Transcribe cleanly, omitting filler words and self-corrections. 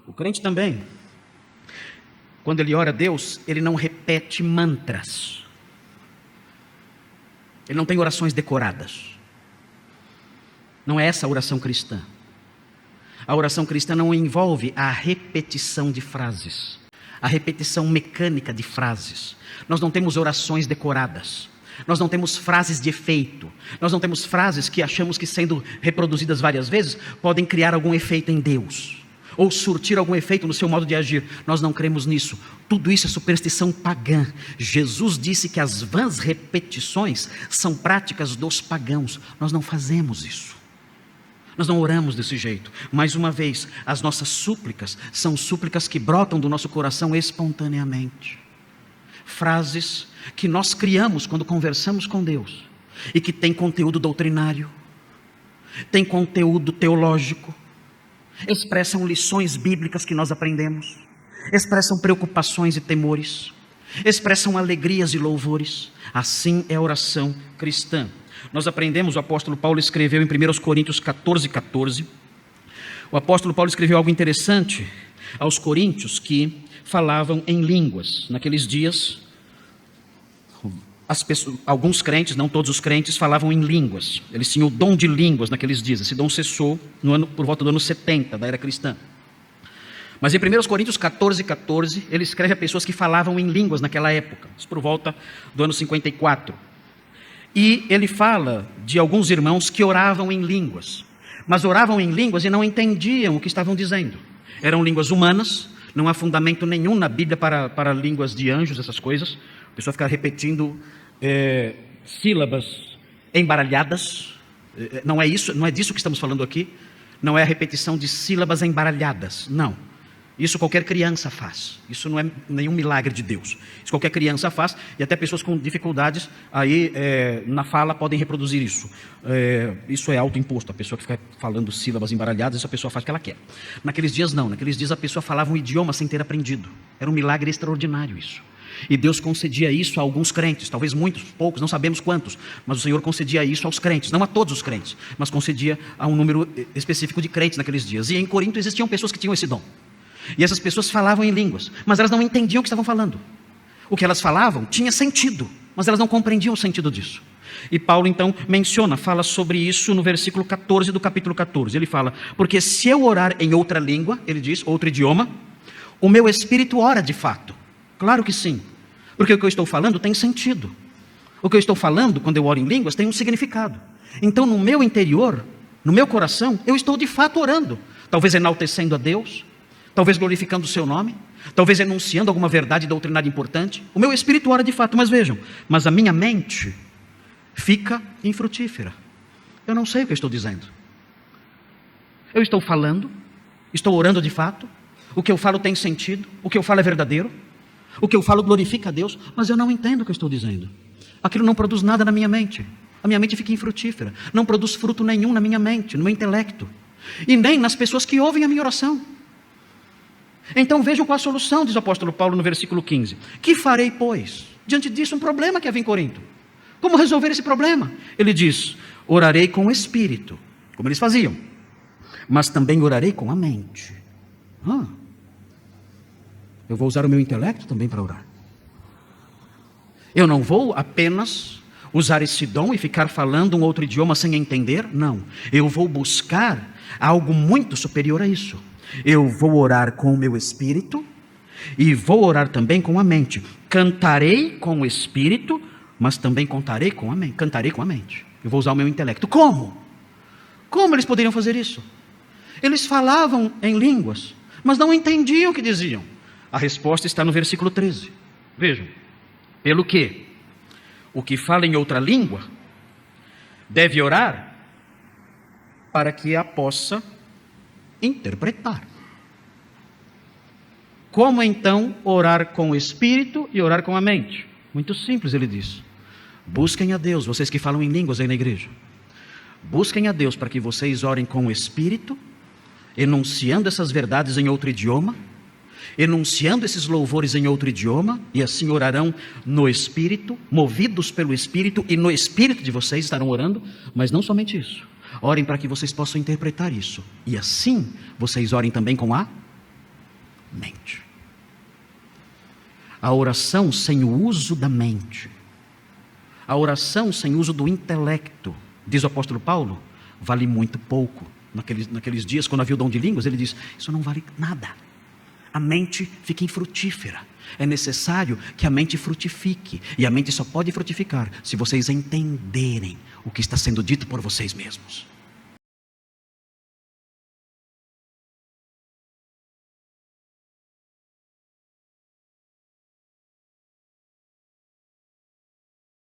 O crente também, quando ele ora a Deus, ele não repete mantras. Ele não tem orações decoradas. Não é essa a oração cristã. A oração cristã não envolve a repetição de frases, a repetição mecânica de frases. Nós não temos orações decoradas. Nós não temos frases de efeito. Nós não temos frases que achamos que, sendo reproduzidas várias vezes, podem criar algum efeito em Deus, ou surtir algum efeito no seu modo de agir. Nós não cremos nisso. Tudo isso é superstição pagã. Jesus disse que as vãs repetições são práticas dos pagãos. Nós não fazemos isso. Nós não oramos desse jeito. Mais uma vez, as nossas súplicas são súplicas que brotam do nosso coração espontaneamente. Frases que nós criamos quando conversamos com Deus e que tem conteúdo doutrinário, tem conteúdo teológico, expressam lições bíblicas que nós aprendemos, expressam preocupações e temores, expressam alegrias e louvores. Assim é a oração cristã. Nós aprendemos, o apóstolo Paulo escreveu em 1 Coríntios 14:14. O apóstolo Paulo escreveu algo interessante aos coríntios que falavam em línguas. Naqueles dias, alguns crentes, não todos os crentes, falavam em línguas. Eles tinham o dom de línguas naqueles dias. Esse dom cessou por volta do ano 70 da era cristã. Mas em 1 Coríntios 14:14, ele escreve a pessoas que falavam em línguas naquela época, por volta do ano 54. E ele fala de alguns irmãos que oravam em línguas, mas oravam em línguas e não entendiam o que estavam dizendo. Eram línguas humanas, não há fundamento nenhum na Bíblia para línguas de anjos, essas coisas. A pessoa fica repetindo sílabas embaralhadas. Não é isso, não é disso que estamos falando aqui. Não é a repetição de sílabas embaralhadas, não. Isso qualquer criança faz. Isso não é nenhum milagre de Deus. Isso qualquer criança faz, e até pessoas com dificuldades aí na fala podem reproduzir isso. Isso é autoimposto. A pessoa que fica falando sílabas embaralhadas, essa pessoa faz o que ela quer. Naqueles dias não. Naqueles dias a pessoa falava um idioma sem ter aprendido. Era um milagre extraordinário isso. E Deus concedia isso a alguns crentes, talvez muitos, poucos, não sabemos quantos, mas o Senhor concedia isso aos crentes, não a todos os crentes, mas concedia a um número específico de crentes naqueles dias. E em Corinto existiam pessoas que tinham esse dom. E essas pessoas falavam em línguas, mas elas não entendiam o que estavam falando. O que elas falavam tinha sentido, mas elas não compreendiam o sentido disso. E Paulo então fala sobre isso no versículo 14 do capítulo 14. Ele fala: porque se eu orar em outra língua, ele diz, outro idioma, o meu espírito ora de fato. Claro que sim, porque o que eu estou falando tem sentido. O que eu estou falando, quando eu oro em línguas, tem um significado. Então no meu interior, no meu coração, eu estou de fato orando. Talvez enaltecendo a Deus, talvez glorificando o seu nome, talvez enunciando alguma verdade doutrinária importante. O meu espírito ora de fato, mas vejam, mas a minha mente fica infrutífera. Eu não sei o que eu estou dizendo. Eu estou falando, estou orando de fato, o que eu falo tem sentido, o que eu falo é verdadeiro, o que eu falo glorifica a Deus, mas eu não entendo o que eu estou dizendo. Aquilo não produz nada na minha mente. A minha mente fica infrutífera, não produz fruto nenhum na minha mente, no meu intelecto, e nem nas pessoas que ouvem a minha oração. Então vejam qual a solução, diz o apóstolo Paulo no versículo 15. Que farei, pois? Diante disso, um problema que havia em Corinto. Como resolver esse problema? Ele diz: orarei com o espírito, como eles faziam, mas também orarei com a mente. Eu vou usar o meu intelecto também para orar. Eu não vou apenas usar esse dom e ficar falando um outro idioma sem entender, não. Eu vou buscar algo muito superior a isso. Eu vou orar com o meu espírito e vou orar também com a mente. Cantarei com o espírito, mas também cantarei com a mente. Eu vou usar o meu intelecto. Como? Como eles poderiam fazer isso? Eles falavam em línguas, mas não entendiam o que diziam. A resposta está no versículo 13. Vejam. Pelo que o que fala em outra língua deve orar para que a possa interpretar. Como então orar com o espírito e orar com a mente? Muito simples, ele diz: busquem a Deus, vocês que falam em línguas aí na igreja. Busquem a Deus para que vocês orem com o espírito, enunciando essas verdades em outro idioma, enunciando esses louvores em outro idioma, e assim orarão no espírito, movidos pelo espírito, e no espírito de vocês estarão orando. Mas não somente isso, orem para que vocês possam interpretar isso, e assim vocês orem também com a mente. A oração sem o uso da mente, a oração sem o uso do intelecto, diz o apóstolo Paulo, vale muito pouco. Naqueles dias, quando havia o dom de línguas, ele diz, isso não vale nada. A mente fica infrutífera. É necessário que a mente frutifique. E a mente só pode frutificar se vocês entenderem o que está sendo dito por vocês mesmos.